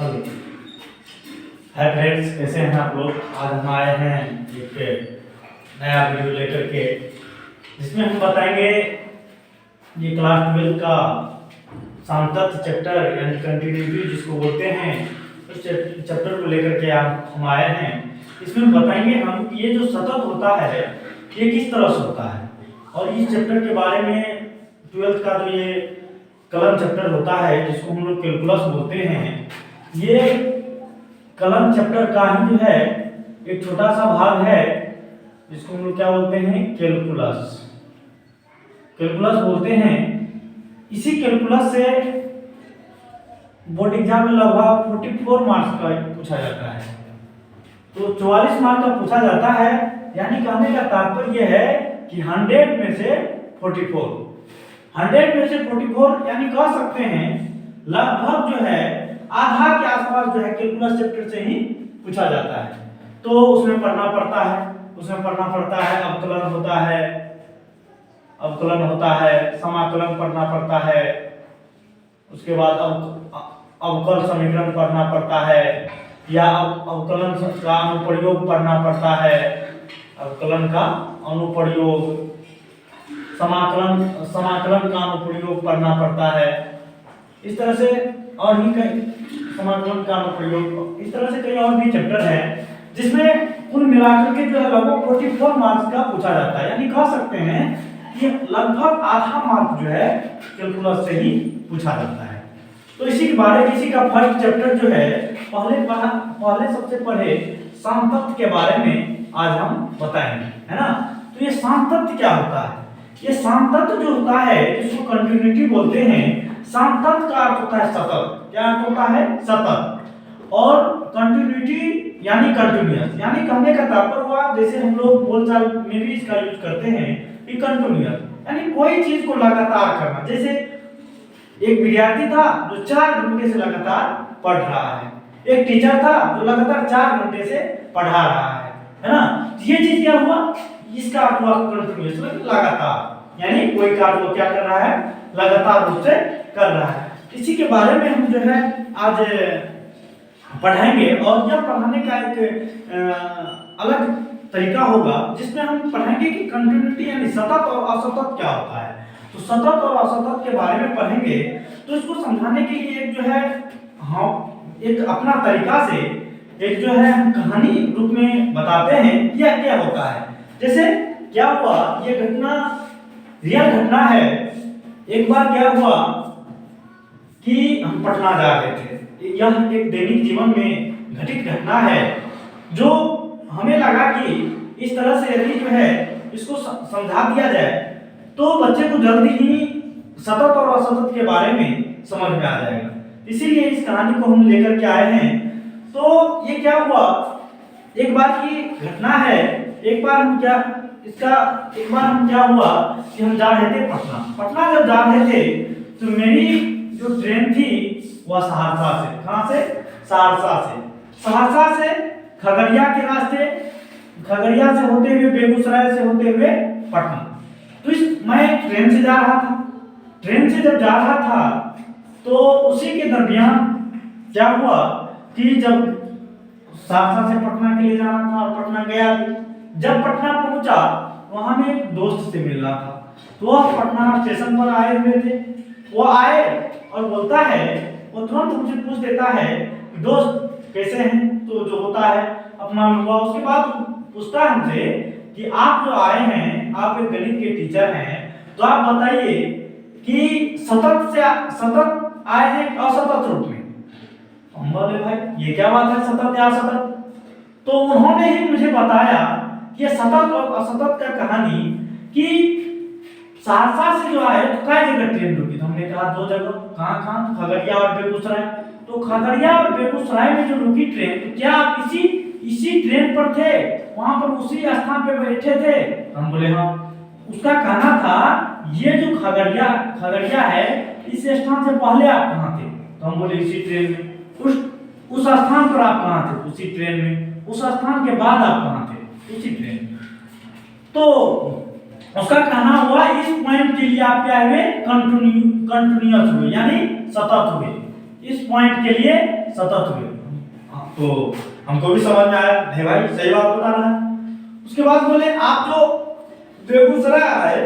हुई। Hi friends, कैसे हैं आप लोग। आज हम आए हैं एक नया वीडियो लेकर के, जिसमें हम बताएंगे ये क्लास 12 का सांतत्य चैप्टर यानी कंटिन्यूटी जिसको बोलते हैं, उस चैप्टर को लेकर के हम आए हैं। इसमें बताएंगे हम कि ये जो सतत होता है ये किस तरह से होता है, और इस चैप्टर के बारे में 12th का जो ये कलम चैप्टर होता है जिसको हम लोग कैलकुलस बोलते हैं, ये कलम चैप्टर का ही जो है एक छोटा सा भाग है जिसको हम लोग क्या बोलते हैं, कैलकुलस। कैलकुलस बोलते हैं। इसी कैलकुलस से बोर्ड एग्जाम में लगभग 44 मार्क्स का पूछा जाता है। तो 44 मार्क्स का पूछा जाता है, यानी कहने का तात्पर्य यह है कि 100 में से 44, 100 में से 44 यानी कह सकते हैं लगभग जो है आधा के आसपास जो है कैलकुलस चैप्टर से ही पूछा जाता है। तो उसमें पढ़ना पड़ता है, अवकलन होता है, समाकलन पढ़ना पड़ता है, उसके बाद अवकल समीकरण पढ़ना पड़ता है, या अवकलन का अनुप्रयोग पढ़ना पड़ता है, अवकलन का अनुप्रयोग, समाकलन का अनुप्रयोग पढ़ना पड़ता है। इस तरह से और भी कई समाकलन का अनुप्रयोग, इस तरह से कई और भी चैप्टर है जिसमें कुल मिलाकर के जो है लगभग 44 मार्क्स का पूछा जाता है। यानी कह सकते हैं कि लगभग आधा मार्क जो है कैलकुलस से ही पूछा जाता है। तो इसी के बारे में, इसी का फर्स्ट चैप्टर जो है पहले सबसे पढ़े सांतत्य के बारे में आज हम बताएंगे, है ना। तो ये सांतत्य क्या होता है? ये सांतत्य जो होता है जिसको कंटिन्यूटी बोलते हैं, सांतत्य का अर्थ होता है सतत। क्या अर्थ होता है? सतत। और कंटिन्यूटी यानी कंटिन्यूअस, यानी कहने का तात्पर्य हुआ जैसे हम लोग बोलचाल में भी इसका यूज करते हैं कि कंटिन्यूअस यानी कोई चीज को लगातार करना। जैसे एक विद्यार्थी था जो 4 घंटे से लगातार पढ़ रहा है, एक टीचर था जो लगातार 4 घंटे से पढ़ा रहा है ना। ये चीज क्या हुआ? इसका अर्थ हुआ कंटिन्यूअस, लगातार, यानी कोई कार्य को क्या कर रहा है, लगातार रूप से कर रहा है। इसी के बारे में हम जो है आज पढ़ाएंगे, और यह पढ़ाने का एक अलग तरीका होगा जिसमें हम पढ़ेंगे कि कंटिन्यूटी यानी सतत और असतत क्या होता है। तो सतत और असतत के बारे में पढ़ेंगे, तो इसको समझाने के लिए एक जो है हम एक अपना तरीका से एक जो है हम कहानी रूप में बताते हैं यह क्या होता है। जैसे क्या हुआ, ये घटना रियल घटना है। एक बार क्या हुआ कि हम पटना जा रहे थे। यह एक दैनिक जीवन में घटित घटना है जो हमें लगा कि इस तरह से यदि जो है इसको समझा दिया जाए तो बच्चे को जल्दी ही सतत और असतत के बारे में समझ में आ जाएगा। इसीलिए इस कहानी को हम लेकर के आए हैं। तो ये क्या हुआ, एक बार की घटना है। एक बार हम क्या हुआ कि हम जा रहे थे पटना जब जा रहे थे तो मेरी जो ट्रेन थी वह सहरसा से, कहां से? सहरसा से खगड़िया के रास्ते, खगड़िया से होते हुए बेगूसराय से होते हुए पटना। तो मैं ट्रेन से जा रहा था। ट्रेन से जब जा रहा था तो उसी के दरमियान क्या हुआ कि जब सहरसा से पटना के लिए जाना था और पटना गया भी, जब पटना पहुंचा वहां में एक दोस्त से मिलना था। तो वह पटना स्टेशन पर आए हुए थे। वो आए और बोलता है, वो तुरंत मुझे पूछ देता है दोस्त कैसे हैं, तो जो होता है अपना हुआ। उसके बाद पूछता है हमसे कि आप जो आए हैं, आप एक गणित के टीचर हैं, तो आप बताइए कि सतत आए हैं असतत रूप में। हम बोले भाई ये क्या बात है, सतत या असतत? तो उन्होंने ही मुझे बताया कि ये सतत और असतत का कहानी कि सहरसा से जो आए तो कई जगह ट्रेन रुकी। तो हमने कहा 2 जगह। कहां? खगड़िया और बेगूसराय। तो खगड़िया और बेगूसराय में जो रुकी ट्रेन, तो क्या आप इसी ट्रेन पर थे, वहां पर उसी स्थान पे बैठे थे? हम बोले हाँ। उसका कहना था ये जो खगड़िया है इस स्थान से पहले आप कहां थे? तो हम बोले इसी ट्रेन में। उस स्थान पर आप कहां थे? उसी ट्रेन में। उस स्थान के बाद आप कहां थे? उसी ट्रेन में। तो उसका कहना हुआ इस पॉइंट के लिए आप क्या हुए, कंटिन्यूअस हुए यानी सतत हुए। इस पॉइंट के लिए सतत हुए। तो हमको भी समझ में आया, है भाई सही बात बता रहा है। उसके बाद बोले आप जो बेगूसराय आए,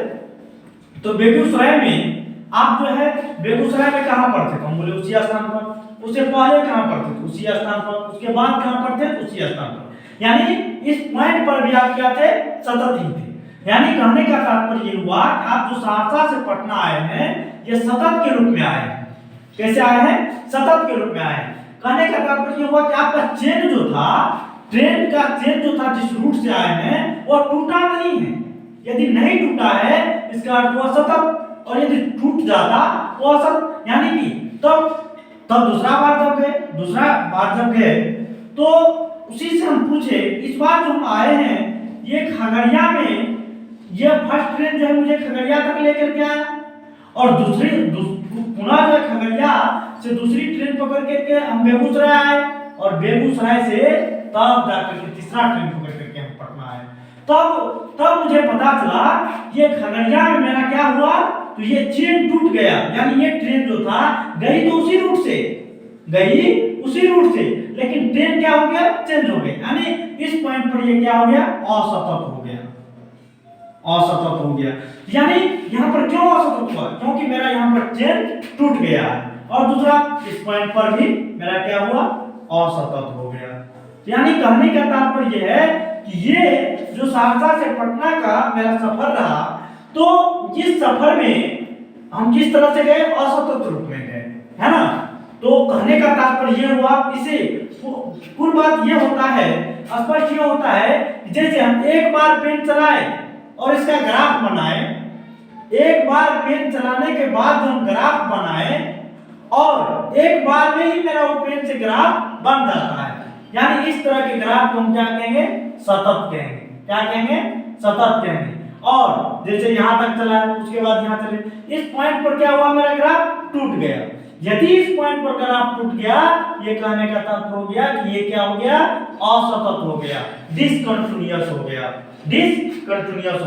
तो बेगूसराय में आप जो है बेगूसराय में कहाँ पढ़ते थे? हम बोले उसी स्थान पर। उससे पहले कहाँ पढ़ते थे? उसी स्थान पर। उसके बाद कहाँ पढ़ते थे? उसी स्थान पर। यानी इस पॉइंट पर भी आप क्या थे? सतत ही थे। यानी कहने का तात्पर्य ये हुआ कि आप जो सहरसा से पटना आए हैं, ये सतत के रूप में आए हैं। कैसे आए हैं? सतत के रूप में आए हैं। कहने का तात्पर्य हुआ कि आपका चेन जो था, ट्रेन का चेन जो था, जिस रूट से आए हैं वो टूटा नहीं है। यदि नहीं टूटा है इसका अर्थ हुआ सतत, और यदि टूट जाता वो असत। यानी कि तब दूसरा बार जब गए तो उसी से हम पूछे, इस बार जो हम आए हैं ये खगड़िया में, ये फर्स्ट ट्रेन जो है मुझे खगड़िया तक लेकर के आया, और पुनः जो है खगड़िया से दूसरी ट्रेन पकड़ के हम बेगूसराय आए, और बेगूसराय से तब जाकर के तीसरा ट्रेन पकड़ करके हम पटना आए। तब मुझे पता चला ये खगड़िया में मेरा क्या हुआ, तो ये चेन टूट गया। यानी ये ट्रेन जो था गई तो उसी रूट से, लेकिन ट्रेन क्या हो गया? चेंज हो गई। यानी इस पॉइंट पर ये क्या हो गया? असतत हो गया। यानी यहाँ पर क्यों असतत हुआ? क्योंकि मेरा यहाँ पर चेन टूट गया है, और दूसरा इस पॉइंट पर भी मेरा क्या हुआ? असतत हो गया। यानी कहने का तात्पर्य है कि ये जो सहरसा से पटना का मेरा सफर रहा, तो इस सफर में हम किस तरह से गए? असतत रूप में गए, है ना। तो कहने का तात्पर्य ये हुआ, इसे कुल बात ये होता है, स्पष्ट ये होता है, जैसे हम एक बार पेन चलाए और इसका ग्राफ बनाए, एक बार पेन चलाने के बाद हम ग्राफ बनाए, और एक बार में ही मेरा वो पेन से ग्राफ बन जाता है। यानी इस तरह के ग्राफ को हम क्या कहेंगे? सतत कहेंगे। क्या कहेंगे? सतत कहेंगे। और जैसे यहां तक चला है, उसके बाद यहां चले, इस पॉइंट पर क्या हुआ? मेरा ग्राफ टूट गया। यदि इस पॉइंट पर ग्राफ टूट गया, ये कहने का तात्पर्य हो गया कि ये क्या हो गया? असतत हो गया, डिसकंटिन्यूअस हो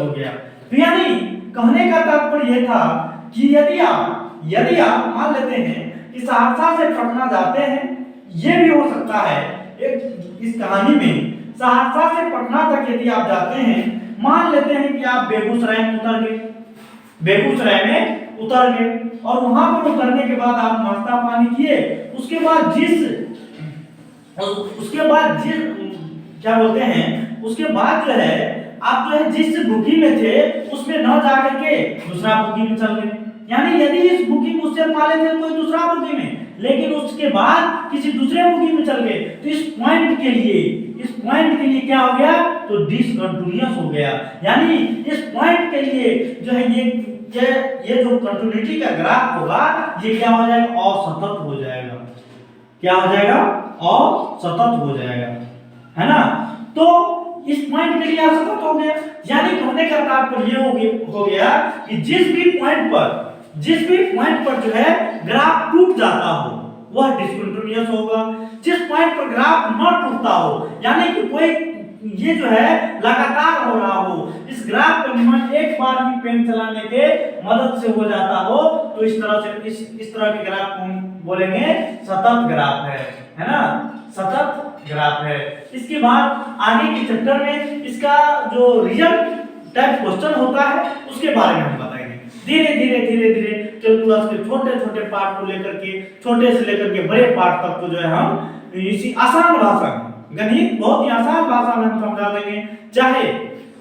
गया। तो यानी कहने का तात्पर्य ये था कि यदि आप मान लेते हैं कि सहरसा से पटना जाते हैं, ये भी हो सकता है इस कहानी में, सहरसा से पटना तक यदि आप जाते हैं, मान लेते हैं कि आप बेगूसराय में उतर गए, और वहां पर उतरने के बाद आप नाश्ता पानी किए, उसके बाद क्या बोलते हैं, उसके बाद जो है आप जो है जिस बुकी में थे उसमें न जाकर के दूसरा बुकी में चल गए। यानी यदि इस बुकी में उससे पाले थे कोई दूसरा बुकी में, लेकिन उसके बाद किसी दूसरे बुकी में चल गए, तो इस पॉइंट के लिए क्या हो गया? तो डिसकंटिन्यूअस हो गया। यानी इस पॉइंट के लिए जो है ये जो कंटिन्यूटी का ग्राफ होगा, ये क्या हो जाएगा? असतत हो जाएगा। क्या हो जाएगा? असतत हो जाएगा, है ना। तो इस पॉइंट के लिए असतत हो गया। यानी कहने का तात्पर्य हो गया कि जिस भी पॉइंट पर जो है ग्राफ टूट जाता हो वह डिसकंटिन्यूअस होगा। जिस पॉइंट पर ग्राफ न टूटता हो, यानी कि कोई ये जो है लगातार हो रहा हो, इस ग्राफ का निर्माण एक बार ही पेन चलाने के मदद से हो जाता हो, तो इस तरह के ग्राफ को हम बोलेंगे सतत ग्राफ है ना, सतत ग्राफ है। इसके बाद आगे के चैप्टर में इसका जो रियल टाइप क्वेश्चन होता है उसके बारे में हम बताएंगे। धीरे कैलकुलस के छोटे पार्ट को लेकर के, छोटे से लेकर के बड़े पार्ट तक को जो है हम इसी आसान भाषा में, गणित बहुत ही आसान भाषा में हम समझा देंगे। चाहे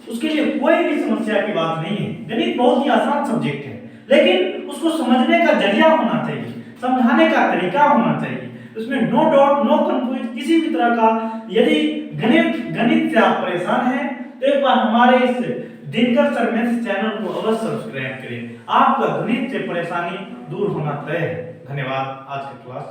उसके लिए कोई भी समस्या की बात नहीं है, गणित बहुत ही आसान सब्जेक्ट है, लेकिन उसको समझने का जरिया होना चाहिए, समझाने का तरीका होना चाहिए। उसमें नो डाउट, नो कंफ्यूज किसी भी तरह का। यदि गणित से आप परेशान हैं तो एक बार हमारे इस दिनकर सर मैथ्स चैनल को अवश्य सब्सक्राइब करें। आपका गणित से परेशानी दूर होना तय है। धन्यवाद। आज की क्लास